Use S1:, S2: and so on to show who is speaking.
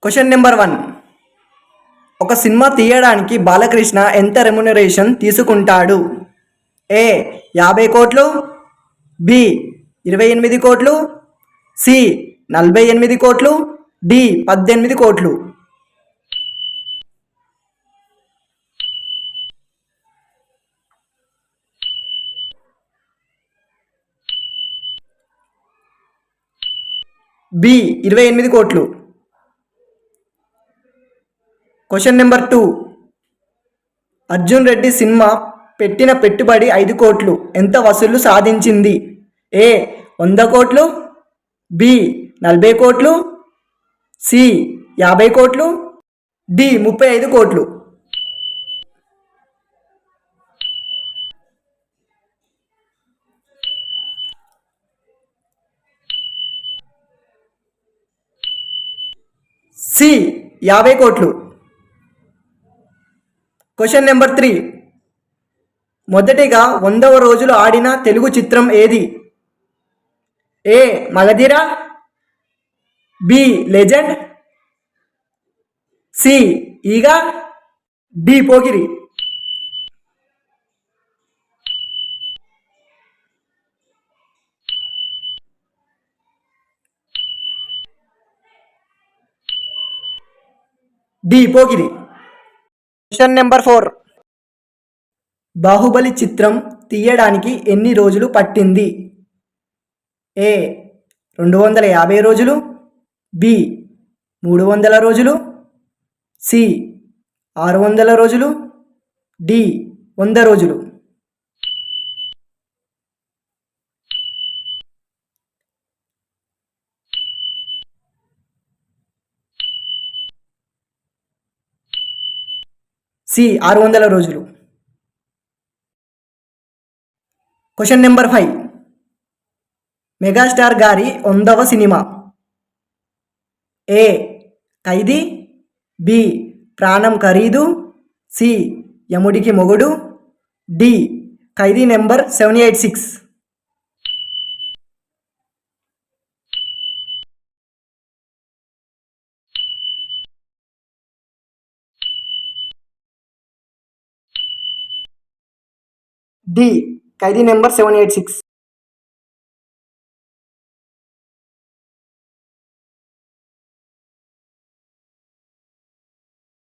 S1: Question number 1. ఒక cinema తీయడానికి బాలకృష్ణ ఎంత రెమ్యునరేషన్ తీసుకుంటాడు? ఏ 50 కోట్లు, బి 28 కోట్లు, సి 48 కోట్లు, డి 18 కోట్లు. బి 28 కోట్లు. Question number 2. Arjun Reddy cinema పెట్టిన పెట్టుబడి 5 కోట్లు ఎంత వసూలు సాధించింది? ఏ 100 కోట్లు, బి 40 కోట్లు, సి 50 కోట్లు, డి 35 కోట్లు. సి 50 కోట్లు. Question number 3. మొదటిగా 100వ రోజులు ఆడిన తెలుగు చిత్రం ఏది? A Magadheera, B Legend, C Eega, D Pokiri. D Pokiri. Question number 4. Baahubali చిత్రం తీయడానికి ఎన్ని రోజులు పట్టింది? ఏ 250 రోజులు, బి 300 రోజులు, సి 600 రోజులు, డి 100 రోజులు. సి 600 రోజులు. Question number 5. మెగాస్టార్ గారి 100వ సినిమా? ఏ ఖైదీ, బి ప్రాణం ఖరీదు, సి యముడికి మొగుడు, డి ఖైదీ నెంబర్ 786. డి ఖైదీ నెంబర్ 786.